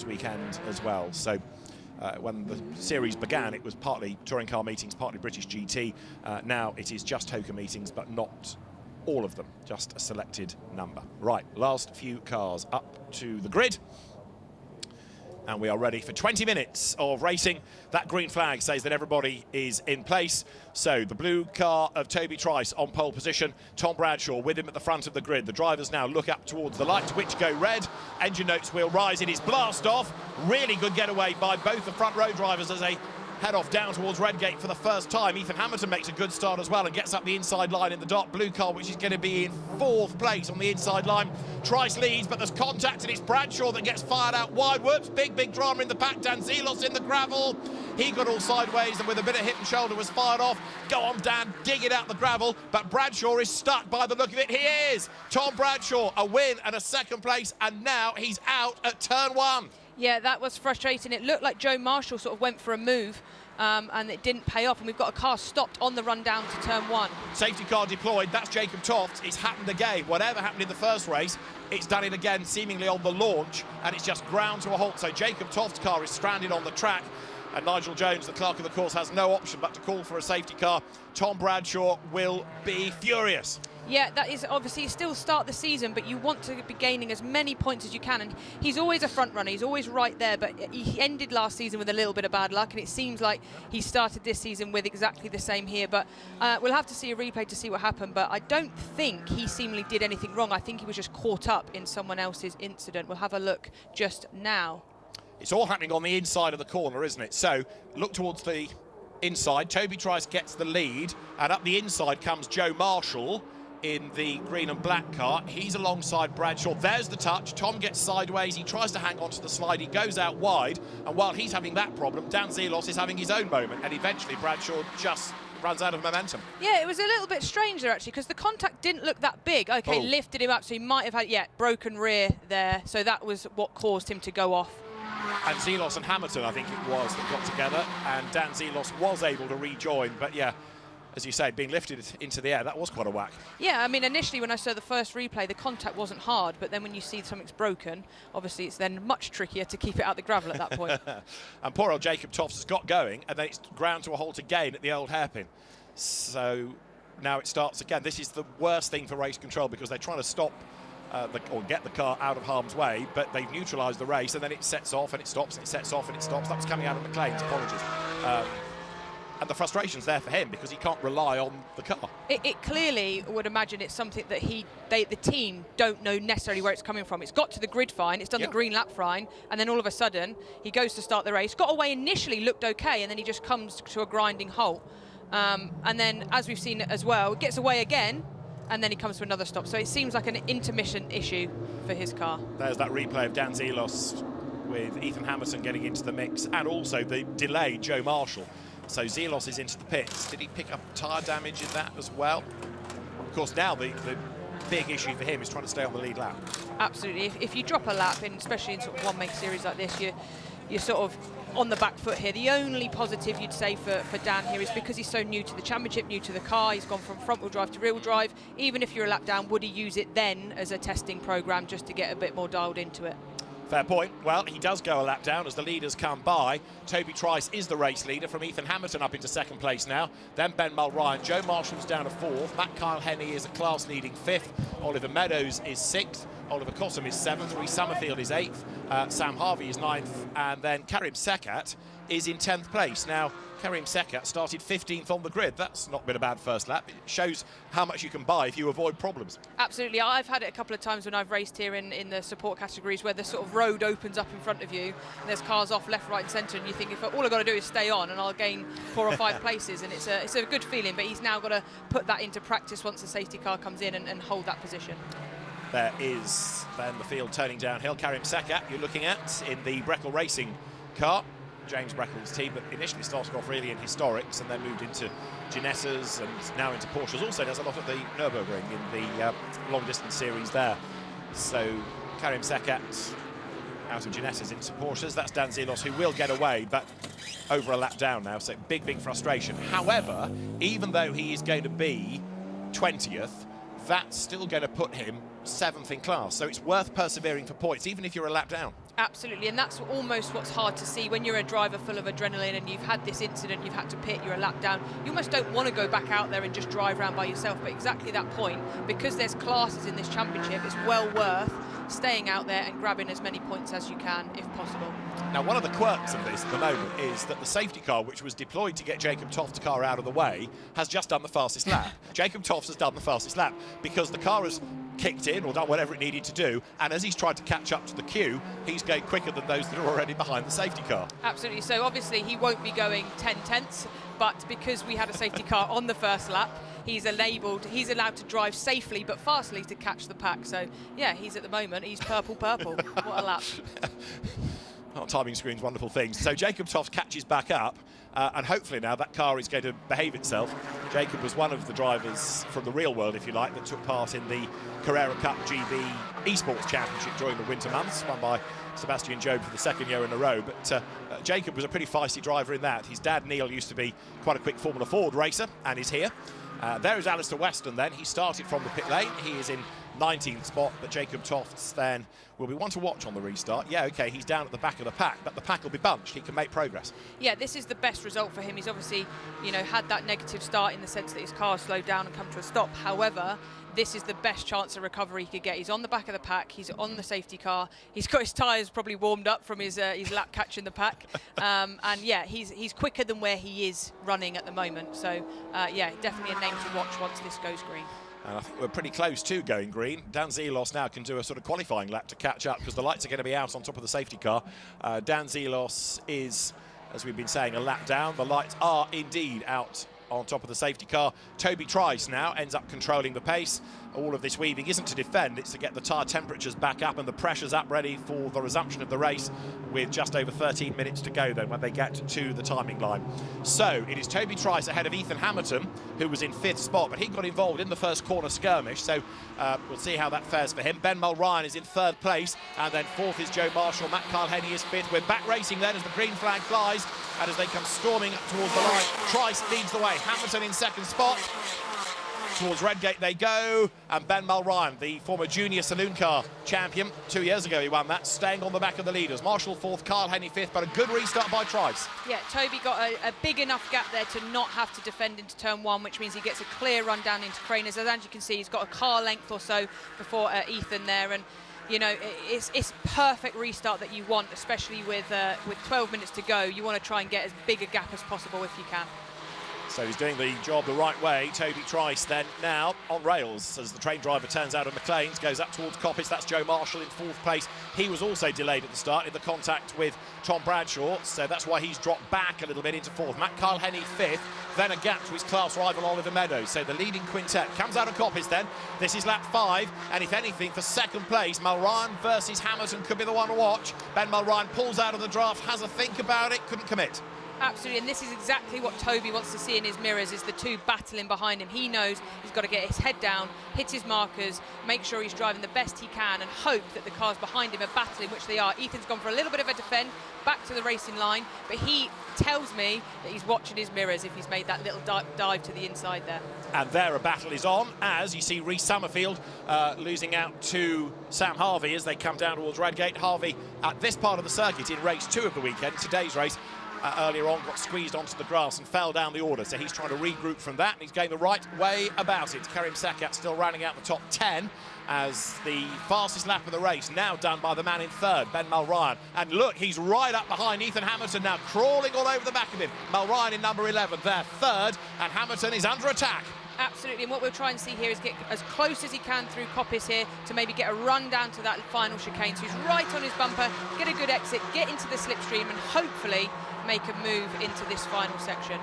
weekend as well. So when the series began, it was partly touring car meetings, partly British GT. Now it is just Hoka meetings, but not all of them, just a selected number. Right, last few cars up to the grid. And we are ready for 20 minutes of racing. That green flag says that everybody is in place. So the blue car of Toby Trice on pole position. Tom Bradshaw with him at the front of the grid. The drivers now look up towards the light, which go red. Engine notes will rise. It is blast off. Really good getaway by both the front row drivers as they head off down towards Redgate for the first time. Ethan Hamilton makes a good start as well and gets up the inside line in the dark blue car, which is going to be in 4th place on the inside line. Trice leads, but there's contact and it's Bradshaw that gets fired out wide. Whoops, big drama in the pack. Dan Zelos in the gravel. He got all sideways and with a bit of hip and shoulder was fired off. Go on, Dan, dig it out the gravel, but Bradshaw is stuck by the look of it. He is! Tom Bradshaw, a win and a 2nd place, and now he's out at turn 1. Yeah, that was frustrating. It looked like Joe Marshall sort of went for a move and it didn't pay off, and we've got a car stopped on the run down to turn 1. Safety car deployed. That's Jacob Toft. It's happened again. Whatever happened in the first race, it's done it again, seemingly on the launch, and it's just ground to a halt. So Jacob Toft's car is stranded on the track, and Nigel Jones, the clerk of the course, has no option but to call for a safety car. Tom Bradshaw will be furious. Yeah, that is obviously still start the season, but you want to be gaining as many points as you can. And he's always a front runner. He's always right there, but he ended last season with a little bit of bad luck, and it seems like he started this season with exactly the same here. But we'll have to see a replay to see what happened, but I don't think he seemingly did anything wrong. I think he was just caught up in someone else's incident. We'll have a look just now. It's all happening on the inside of the corner, isn't it? So look towards the inside. Toby Trice gets the lead, and up the inside comes Joe Marshall in the green and black car. He's alongside Bradshaw. There's the touch. Tom gets sideways. He tries to hang on to the slide. He goes out wide. And while he's having that problem, Dan Zelos is having his own moment. And eventually Bradshaw just runs out of momentum. Yeah, it was a little bit strange there, actually, because the contact didn't look that big. OK, lifted him up, so he might have had, broken rear there. So that was what caused him to go off. And Zelos and Hamilton, I think it was, that got together. And Dan Zelos was able to rejoin. But, yeah, as you say, being lifted into the air, that was quite a whack. Yeah, I mean, initially when I saw the first replay, the contact wasn't hard, but then when you see something's broken, obviously it's then much trickier to keep it out the gravel at that point. And poor old Jacob Tofts has got going, and then it's ground to a halt again at the old hairpin. So now it starts again. This is the worst thing for race control because they're trying to stop or get the car out of harm's way, but they've neutralised the race, and then it sets off and it stops and it sets off and it stops. That was coming out of McLean's, apologies. And the frustration's there for him because he can't rely on the car. It clearly would imagine it's something that the team don't know necessarily where it's coming from. It's got to the grid fine, it's done the green lap fine, and then all of a sudden he goes to start the race. Got away initially, looked okay, and then he just comes to a grinding halt. And then, as we've seen as well, gets away again, and then he comes to another stop. So it seems like an intermission issue for his car. There's that replay of Dan Zelos with Ethan Hamilton getting into the mix, and also the delayed Joe Marshall. So Zelos is into the pits. Did he pick up tyre damage in that as well? Of course, now the big issue for him is trying to stay on the lead lap. Absolutely. If you drop a lap, especially in sort of one-make series like this, you're sort of on the back foot here. The only positive you'd say for Dan here is because he's so new to the championship, new to the car, he's gone from front-wheel drive to rear-wheel drive. Even if you're a lap down, would he use it then as a testing programme just to get a bit more dialed into it? Fair point. Well, he does go a lap down as the leaders come by. Toby Trice is the race leader from Ethan Hamilton up into 2nd place now. Then Ben Mulryan. Joe Marshall's down to 4th. Matt Kyle Henney is a class-leading 5th. Oliver Meadows is 6th. Oliver Cossum is 7th. Rhys Summerfield is 8th. Sam Harvey is 9th. And then Karim Sekat is in 10th place. Now, Karim Sekat started 15th on the grid. That's not been a bad first lap. It shows how much you can buy if you avoid problems. Absolutely. I've had it a couple of times when I've raced here in the support categories where the sort of road opens up in front of you and there's cars off left, right and centre, and you think, if all I've got to do is stay on and I'll gain 4 or 5 places, and it's a good feeling, but he's now got to put that into practice once the safety car comes in and hold that position. There is then the field turning downhill. Karim Sekat you're looking at in the Breckle Racing car. James Breckle's team, but initially started off really in historics and then moved into Ginesas and now into Porsches. Also does a lot of the Nürburgring in the long distance series there. So Karim Sekat out of Ginesas into Porsches. That's Dan Zelos, who will get away, but over a lap down now, so big frustration. However, even though he is going to be 20th, that's still going to put him 7th in class, so it's worth persevering for points, even if you're a lap down. Absolutely, and that's almost what's hard to see when you're a driver full of adrenaline and you've had this incident, you've had to pit, you're a lap down. You almost don't want to go back out there and just drive around by yourself, but exactly that point, because there's classes in this championship, it's well worth staying out there and grabbing as many points as you can, if possible. Now, one of the quirks of this at the moment is that the safety car, which was deployed to get Jacob Toft's car out of the way, has just done the fastest lap. Jacob Toft has done the fastest lap because the car has kicked in or done whatever it needed to do, and as he's tried to catch up to the queue, he's going quicker than those that are already behind the safety car. Absolutely, so obviously he won't be going 10 tenths, but because we had a safety car on the first lap, he's allowed to drive safely but fastly to catch the pack. So yeah, he's at the moment, he's purple. What a lap. Oh, timing screens, wonderful things. So Jacob Toft catches back up, and hopefully now that car is going to behave itself. Jacob was one of the drivers from the real world, if you like, that took part in the Carrera Cup GB Esports Championship during the winter months, won by Sebastian Job for the second year in a row. But Jacob was a pretty feisty driver in that. His dad, Neil, used to be quite a quick Formula Ford racer and is here. There is Alistair Weston then. He started from the pit lane. He is in 19th spot, but Jacob Toft's then will be one to watch on the restart. Yeah, OK, he's down at the back of the pack, but the pack will be bunched. He can make progress. Yeah, this is the best result for him. He's obviously, you know, had that negative start in the sense that his car slowed down and come to a stop. However, this is the best chance of recovery he could get. He's on the back of the pack. He's on the safety car. He's got his tyres probably warmed up from his lap catch in the pack. And yeah, he's quicker than where he is running at the moment. So yeah, definitely a name to watch once this goes green. And I think we're pretty close to going green. Dan Zelos now can do a sort of qualifying lap to catch up because the lights are going to be out on top of the safety car. Dan Zelos is, as we've been saying, a lap down. The lights are indeed out on top of the safety car. Toby Trice now ends up controlling the pace. All of this weaving isn't to defend, it's to get the tyre temperatures back up and the pressures up ready for the resumption of the race, with just over 13 minutes to go then when they get to the timing line. So it is Toby Trice ahead of Ethan Hamilton, who was in 5th spot, but he got involved in the first corner skirmish, so we'll see how that fares for him. Ben Mulryan is in 3rd place, and then 4th is Joe Marshall. Matt Carlhenny is 5th. We're back racing then as the green flag flies, and as they come storming up towards the line, Trice leads the way. Hamilton in 2nd spot. Towards Redgate they go, and Ben Mulryan, the former junior saloon car champion, 2 years ago he won that, staying on the back of the leaders. Marshall 4th, Carlhenny 5th, but a good restart by Trice. Yeah, Toby got a big enough gap there to not have to defend into turn 1, which means he gets a clear run down into Craners. As you can see, he's got a car length or so before Ethan there, and you know, it's perfect restart that you want, especially with 12 minutes to go. You want to try and get as big a gap as possible if you can. So he's doing the job the right way. Toby Trice then now on rails as the train driver turns out of McLean's, goes up towards Coppice. That's Joe Marshall in 4th place. He was also delayed at the start in the contact with Tom Bradshaw, so that's why he's dropped back a little bit into 4th. Matt Carlhenny 5th, then a gap to his class rival Oliver Meadows. So the leading quintet comes out of Coppice then. This is lap 5, and if anything, for 2nd place, Mulryan versus Hamilton could be the one to watch. Ben Mulryan pulls out of the draft, has a think about it, couldn't commit. Absolutely, and this is exactly what Toby wants to see in his mirrors, is the two battling behind him. He knows he's got to get his head down, hit his markers, make sure he's driving the best he can, and hope that the cars behind him are battling, which they are. Ethan's gone for a little bit of a defend, back to the racing line, but he tells me that he's watching his mirrors if he's made that little dive to the inside there. And there a battle is on, as you see Rhys Summerfield losing out to Sam Harvey as they come down towards Redgate. Harvey at this part of the circuit in race 2 of the weekend, today's race, earlier on got squeezed onto the grass and fell down the order, so he's trying to regroup from that, and he's going the right way about it. Karim Sakat still rounding out the top 10 as the fastest lap of the race, now done by the man in 3rd, Ben Mulryan. And look, he's right up behind Ethan Hamilton now, crawling all over the back of him. Mulryan in number 11 there, 3rd, and Hamilton is under attack. Absolutely, and what we'll try and see here is get as close as he can through Coppice here to maybe get a run down to that final chicane. So he's right on his bumper, get a good exit, get into the slipstream, and hopefully make a move into this final section.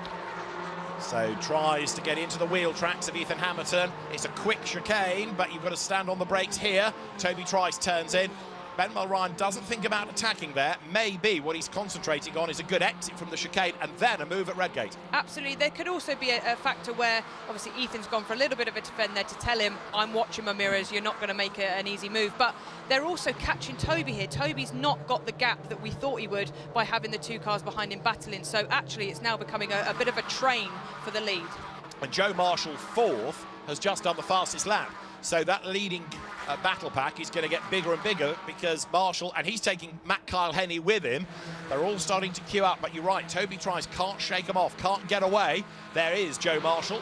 So tries to get into the wheel tracks of Ethan Hamilton. It's a quick chicane, but you've got to stand on the brakes here. Toby Trice turns in. Ben Mulryan doesn't think about attacking there. Maybe what he's concentrating on is a good exit from the chicane and then a move at Redgate. Absolutely. There could also be a factor where obviously Ethan's gone for a little bit of a defend there to tell him, I'm watching my mirrors, you're not going to make an easy move. But they're also catching Toby here. Toby's not got the gap that we thought he would by having the two cars behind him battling. So actually it's now becoming a bit of a train for the lead. And Joe Marshall, 4th, has just done the fastest lap. So that leading battle pack is going to get bigger and bigger, because Marshall, and he's taking Matt Kyle Henney with him, they're all starting to queue up. But you're right, Toby Trice can't shake them off, can't get away. There is Joe Marshall,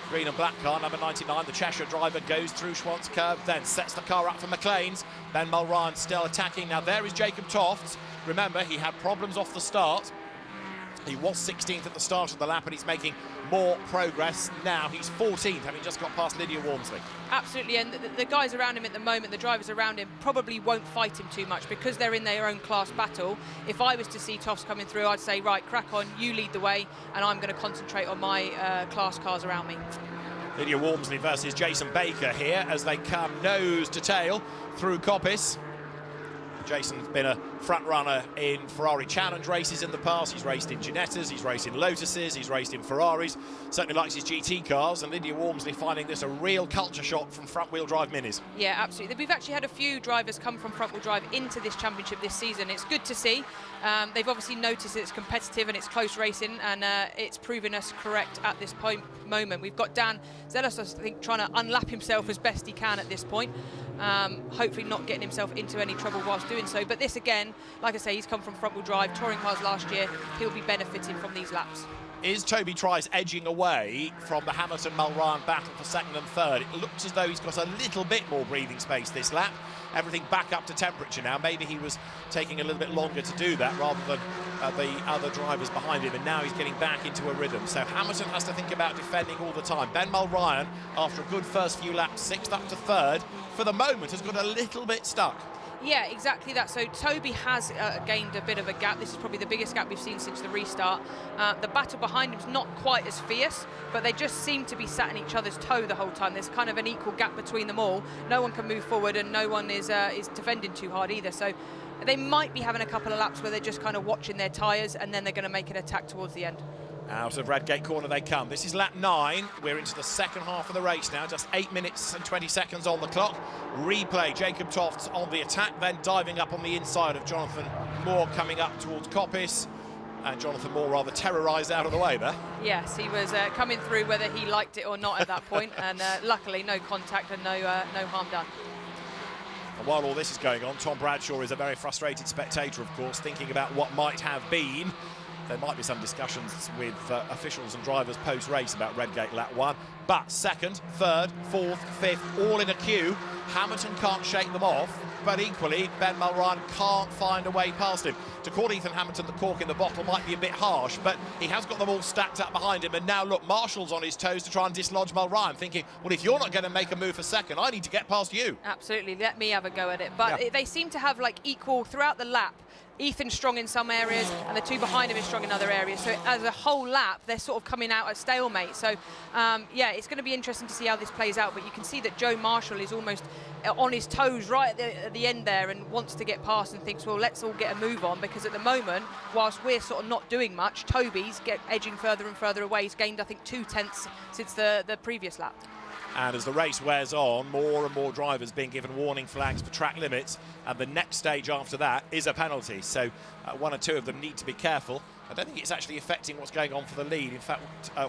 green and black car, number 99, the Cheshire driver, goes through Schwantz curve, then sets the car up for McLean's. Ben Mulryan still attacking. Now there is Jacob Tofts. Remember, he had problems off the start. He was 16th at the start of the lap, and he's making more progress now. He's 14th, having just got past Lydia Walmsley. Absolutely, and the guys around him at the moment, the drivers around him, probably won't fight him too much because they're in their own class battle. If I was to see Tofts coming through, I'd say, right, crack on, you lead the way, and I'm going to concentrate on my class cars around me. Lydia Walmsley versus Jason Baker here as they come nose to tail through Coppice. Jason's been a front runner in Ferrari Challenge races in the past. He's raced in Ginettas, he's raced in Lotuses, he's raced in Ferraris. Certainly likes his GT cars, and Lydia Walmsley finding this a real culture shock from front-wheel drive minis. Yeah, absolutely. We've actually had a few drivers come from front-wheel drive into this championship this season. It's good to see. They've obviously noticed it's competitive and it's close racing, and it's proven us correct at this moment. We've got Dan Zelos, I think, trying to unlap himself as best he can at this point. Hopefully not getting himself into any trouble whilst doing so. But this again, like I say, he's come from front-wheel drive, touring cars last year. He'll be benefiting from these laps. Is Toby Trice edging away from the Hamilton-Mulryan battle for second and third? It looks as though he's got a little bit more breathing space this lap. Everything back up to temperature now. Maybe he was taking a little bit longer to do that rather than the other drivers behind him, and now he's getting back into a rhythm. So Hamilton has to think about defending all the time. Ben Mulryan, after a good first few laps, sixth up to third, for the moment has got a little bit stuck. Yeah, exactly that. So Toby has gained a bit of a gap. This is probably the biggest gap we've seen since the restart. The battle behind him is not quite as fierce, but they just seem to be sat in each other's toe the whole time. There's kind of an equal gap between them all. No one can move forward, and no one is defending too hard either. So they might be having a couple of laps where they're just kind of watching their tyres, and then they're going to make an attack towards the end. Out of Redgate Corner they come. This is lap 9. We're into the second half of the race now. Just 8 minutes and 20 seconds on the clock. Replay, Jacob Tofts on the attack, then diving up on the inside of Jonathan Moore, coming up towards Coppice. And Jonathan Moore rather terrorised out of the way there. Yes, he was coming through whether he liked it or not at that point. And luckily, no contact and no harm done. And while all this is going on, Tom Bradshaw is a very frustrated spectator, of course, thinking about what might have been. There might be some discussions with officials and drivers post-race about Redgate lap 1. But second, third, fourth, fifth, all in a queue. Hamilton can't shake them off, but equally, Ben Mulryan can't find a way past him. To call Ethan Hamilton the cork in the bottle might be a bit harsh, but he has got them all stacked up behind him. And now, look, Marshall's on his toes to try and dislodge Mulryan, thinking, well, if you're not going to make a move for second, I need to get past you. Absolutely, let me have a go at it. But they seem to have, like, equal throughout the lap. Ethan's strong in some areas, and the two behind him is strong in other areas. So as a whole lap, they're sort of coming out at stalemate. So, yeah, it's going to be interesting to see how this plays out. But you can see that Joe Marshall is almost on his toes right at the end there and wants to get past and thinks, well, let's all get a move on, because at the moment, whilst we're sort of not doing much, Toby's edging further and further away. He's gained, I think, 2 tenths since the previous lap. And as the race wears on, more and more drivers being given warning flags for track limits, and the next stage after that is a penalty. So one or two of them need to be careful. I don't think it's actually affecting what's going on for the lead. In fact,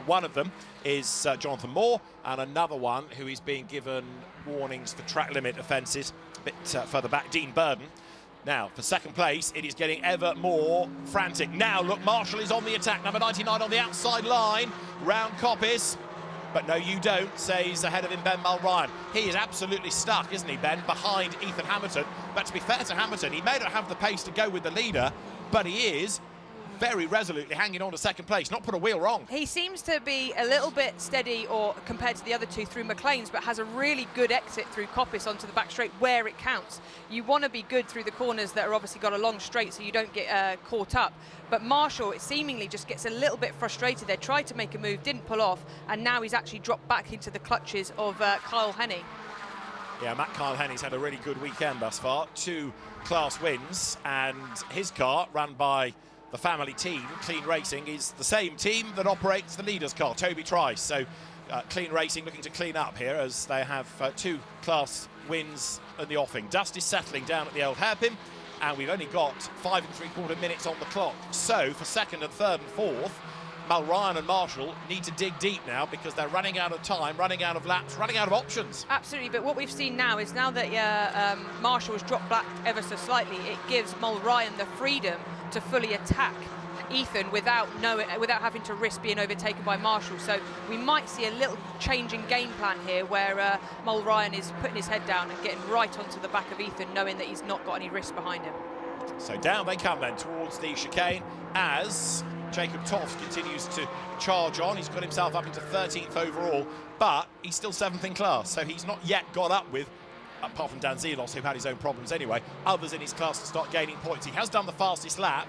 one of them is Jonathan Moore, and another one who is being given warnings for track limit offences a bit further back, Dean Burden. Now, for second place, it is getting ever more frantic. Now, look, Marshall is on the attack, number 99 on the outside line, round Coppice. But no, you don't, says ahead of him Ben Mulryan. He is absolutely stuck, isn't he, Ben, behind Ethan Hamilton. But to be fair to Hamilton, he may not have the pace to go with the leader, but he is very resolutely hanging on to second place, not put a wheel wrong. He seems to be a little bit steady or compared to the other two through McLean's, but has a really good exit through Coppice onto the back straight where it counts. You want to be good through the corners that are obviously got a long straight so you don't get caught up. But Marshall, it seemingly just gets a little bit frustrated there, tried to make a move, didn't pull off, and now he's actually dropped back into the clutches of Kyle Henney. Yeah, Matt Kyle Henney's had a really good weekend thus far. 2 class wins, and his car, run by the family team, Clean Racing, is the same team that operates the leader's car, Toby Trice. So Clean Racing looking to clean up here as they have 2 class wins in the offing. Dust is settling down at the old hairpin, and we've only got 5 3/4 minutes on the clock. So for second and third and fourth, Mulryan and Marshall need to dig deep now because they're running out of time, running out of laps, running out of options. Absolutely, but what we've seen now is now that Marshall has dropped back ever so slightly, it gives Mulryan the freedom to fully attack Ethan without having to risk being overtaken by Marshall. So we might see a little change in game plan here where Mulryan is putting his head down and getting right onto the back of Ethan, knowing that he's not got any risk behind him. So down they come then towards the chicane as Jacob Toft continues to charge on. He's got himself up into 13th overall, but he's still 7th in class, so he's not yet got up with, apart from Dan Zelos, who had his own problems anyway, others in his class to start gaining points. He has done the fastest lap,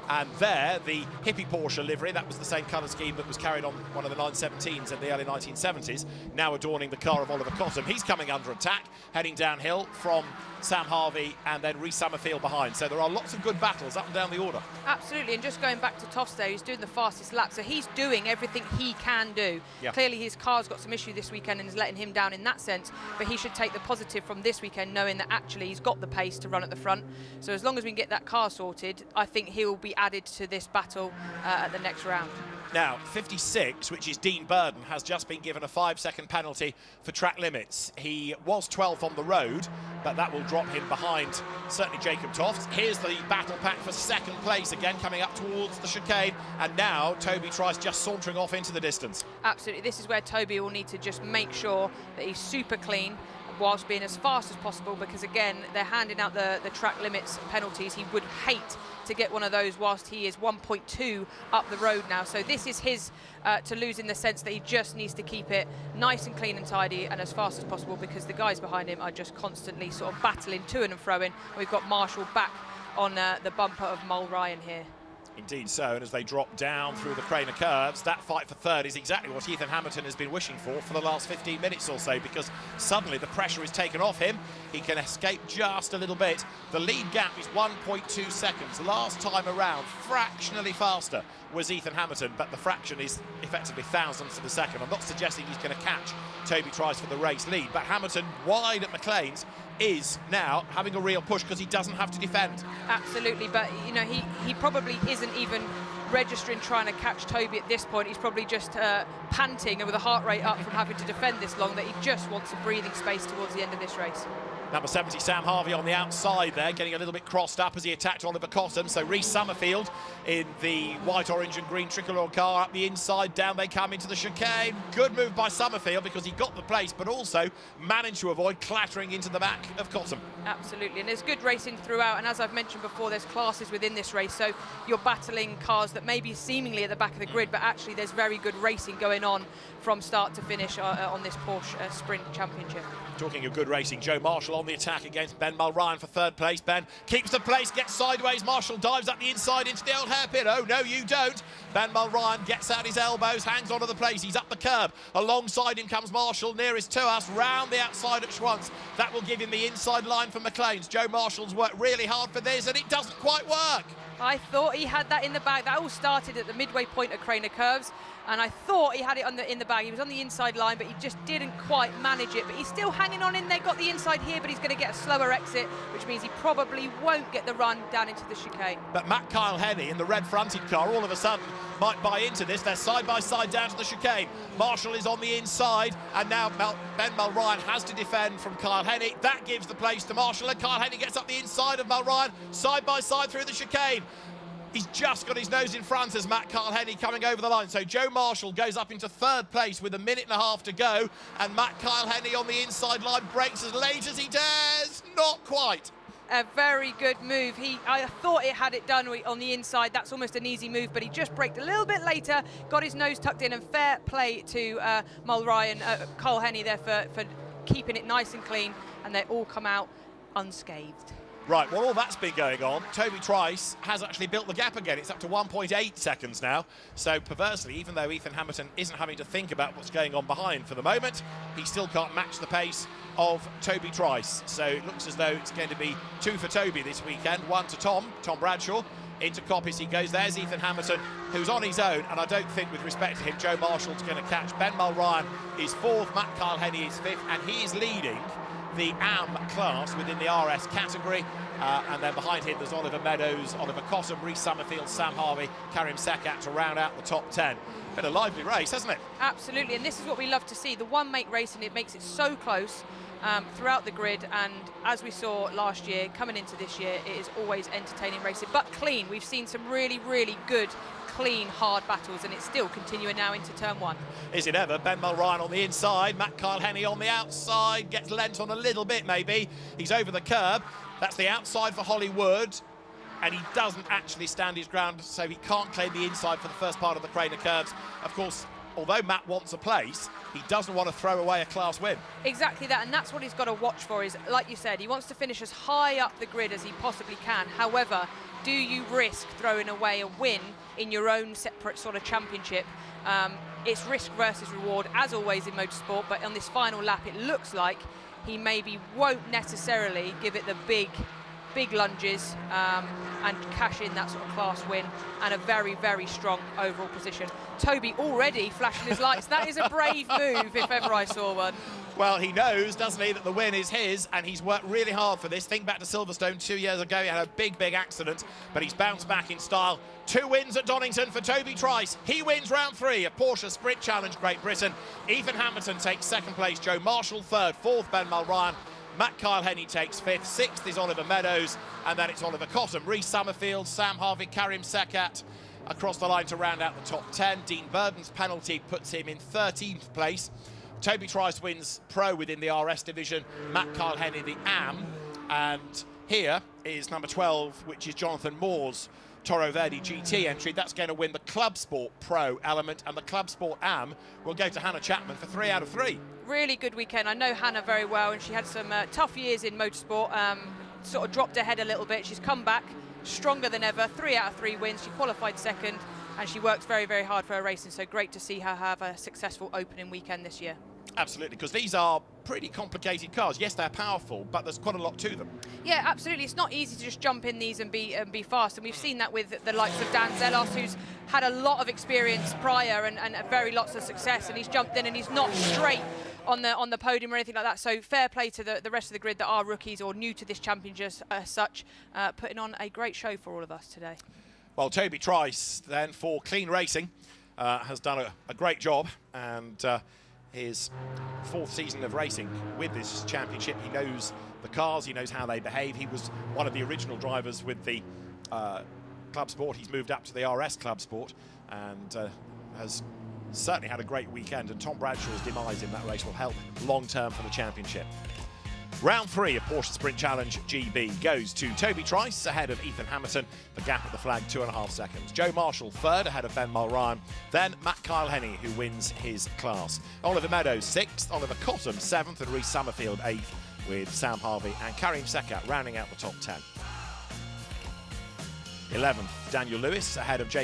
and there, the hippie Porsche livery, that was the same colour scheme that was carried on one of the 917s in the early 1970s, now adorning the car of Oliver Cottam. He's coming under attack, heading downhill from Sam Harvey and then Rhys Summerfield behind. So there are lots of good battles up and down the order. Absolutely, and just going back to Tofts, he's doing the fastest lap, so he's doing everything he can do. Yeah. Clearly his car's got some issue this weekend and is letting him down in that sense, but he should take the positive from this weekend, knowing that actually he's got the pace to run at the front. So as long as we can get that car sorted, I think he'll be added to this battle at the next round. Now, 56, which is Dean Burden, has just been given a 5-second penalty for track limits. He was 12th on the road, but that will drop him behind, certainly Jacob Toft. Here's the battle pack for second place, again coming up towards the chicane, and now Toby Trice just sauntering off into the distance. Absolutely, this is where Toby will need to just make sure that he's super clean whilst being as fast as possible, because again, they're handing out the track limits penalties. He would hate to get one of those whilst he is 1.2 up the road now. So this is his to lose, in the sense that he just needs to keep it nice and clean and tidy and as fast as possible, because the guys behind him are just constantly sort of battling to and fro-in. We've got Marshall back on the bumper of Mulryan here. Indeed so, and as they drop down through the Craner curves, that fight for third is exactly what Ethan Hamilton has been wishing for the last 15 minutes or so, because suddenly the pressure is taken off him. He can escape just a little bit. The lead gap is 1.2 seconds. Last time around, fractionally faster was Ethan Hamilton, but the fraction is effectively thousandths of a second. I'm not suggesting he's going to catch Toby Trice for the race lead, but Hamilton, wide at McLean's, is now having a real push because he doesn't have to defend. Absolutely, but you know, he probably isn't even registering trying to catch Toby at this point. He's probably just panting and with a heart rate up from having to defend this long, that he just wants some breathing space towards the end of this race. Number 70, Sam Harvey, on the outside there, getting a little bit crossed up as he attacked Oliver Cottam. So Rhys Summerfield in the white, orange and green tricolour car up the inside. Down they come into the chicane. Good move by Summerfield because he got the place, but also managed to avoid clattering into the back of Cottam. Absolutely, and there's good racing throughout, and as I've mentioned before, there's classes within this race, so you're battling cars that may be seemingly at the back of the grid, but actually there's very good racing going on from start to finish on this Porsche Sprint Championship. Talking of good racing, Joe Marshall on the attack against Ben Mulryan for third place. Ben keeps the place, gets sideways. Marshall dives up the inside into the old hairpin. Oh, no, you don't. Ben Mulryan gets out his elbows, hangs onto the place. He's up the curb. Alongside him comes Marshall, nearest to us, round the outside at Schwantz. That will give him the inside line for McLean's. Joe Marshall's worked really hard for this, and it doesn't quite work. I thought he had that in the bag. That all started at the midway point of Craner curves, and I thought he had it in the bag. He was on the inside line, but he just didn't quite manage it. But he's still hanging on in there, got the inside here, but he's going to get a slower exit, which means he probably won't get the run down into the chicane. But Matt Kyle-Henny in the red-fronted car all of a sudden might buy into this. They're side by side down to the chicane. Marshall is on the inside, and now Ben Mulryan has to defend from Kyle-Henny. That gives the place to Marshall, and Kyle-Henny gets up the inside of Mulryan, side by side through the chicane. He's just got his nose in front as Matt Kyle-Henny coming over the line. So Joe Marshall goes up into third place with a minute and a half to go, and Matt Kyle-Henny on the inside line breaks as late as he dares. Not quite. A very good move. I thought it had it done on the inside. That's almost an easy move, but he just braked a little bit later, got his nose tucked in, and fair play to Mulryan, Kyle-Henny there for keeping it nice and clean, and they all come out unscathed. Right, well, all that's been going on. Toby Trice has actually built the gap again. It's up to 1.8 seconds now. So, perversely, even though Ethan Hamilton isn't having to think about what's going on behind for the moment, he still can't match the pace of Toby Trice. So, it looks as though it's going to be 2 for Toby this weekend, 1 to Tom Bradshaw. Into Coppice he goes. There's Ethan Hamilton, who's on his own, and I don't think, with respect to him, Joe Marshall's going to catch. Ben Mulryan is 4th, Matt Kyle-Henny is 5th, and he is leading the AM class within the RS category. And then behind him there's Oliver Meadows, Oliver Cottam, Rhys Summerfield, Sam Harvey, Karim Sekat to round out the top 10. Been a lively race, hasn't it? Absolutely, and this is what we love to see. The one-make racing, it makes it so close throughout the grid, and as we saw last year, coming into this year, it is always entertaining racing, but clean. We've seen some really, really good, clean, hard battles, and it's still continuing now into turn 1. Is it ever? Ben Mulryan on the inside, Matt Kyle-Henny on the outside, gets lent on a little bit maybe. He's over the curb. That's the outside for Hollywood, and he doesn't actually stand his ground, so he can't claim the inside for the first part of the Craner curves. Of course, although Matt wants a place, he doesn't want to throw away a class win. Exactly that, and that's what he's got to watch for, is, like you said, he wants to finish as high up the grid as he possibly can. However, do you risk throwing away a win in your own separate sort of championship? It's risk versus reward, as always in motorsport, but on this final lap, it looks like he maybe won't necessarily give it the big lunges and cash in that sort of class win, and a very, very strong overall position. Toby already flashing his lights. That is a brave move if ever I saw one. Well, he knows, doesn't he, that the win is his, and he's worked really hard for this. Think back to Silverstone 2 years ago. He had a big, big accident, but he's bounced back in style. 2 wins at Donington for Toby Trice. He wins round 3 at Porsche Sprint Challenge Great Britain. Ethan Hamilton takes 2nd place. Joe Marshall 3rd. 4th, Ben Mulryan. Matt Kyle-Henny takes 5th. 6th is Oliver Meadows, and then it's Oliver Cottam, Rhys Summerfield, Sam Harvey, Karim Sekat across the line to round out the top 10. Dean Burden's penalty puts him in 13th place. Toby Trice wins Pro within the RS division, Matt Kyle-Henny the AM, and here is number 12, which is Jonathan Moore's Toro Verde GT entry. That's going to win the Club Sport Pro element, and the Club Sport AM will go to Hannah Chapman for 3 out of 3. Really good weekend. I know Hannah very well, and she had some tough years in motorsport, sort of dropped her head a little bit. She's come back stronger than ever. 3 out of 3 wins. She qualified 2nd, and she works very, very hard for her racing, so great to see her have a successful opening weekend this year. Absolutely, because these are pretty complicated cars. Yes, they're powerful, but there's quite a lot to them. Yeah, absolutely. It's not easy to just jump in these and be fast, and we've seen that with the likes of Dan Zelos, who's had a lot of experience prior and very lots of success, and he's jumped in and he's not straight on the podium or anything like that. So fair play to the rest of the grid that are rookies or new to this championship as such, putting on a great show for all of us today. Well, Toby Trice, then, for clean racing, has done a great job, and his 4th season of racing with this championship. He knows the cars, he knows how they behave. He was one of the original drivers with the Club Sport. He's moved up to the RS Club Sport and has certainly had a great weekend, and Tom Bradshaw's demise in that race will help long-term for the championship. Round 3 of Porsche Sprint Challenge GB goes to Toby Trice ahead of Ethan Hamilton. The gap at the flag, 2.5 seconds. Joe Marshall 3rd ahead of Ben Mulryan. Then Matt Kyle-Henny, who wins his class. Oliver Meadows 6th, Oliver Cottam 7th, and Rhys Summerfield 8th, with Sam Harvey and Karim Sekat rounding out the top 10. 11th, Daniel Lewis ahead of Jake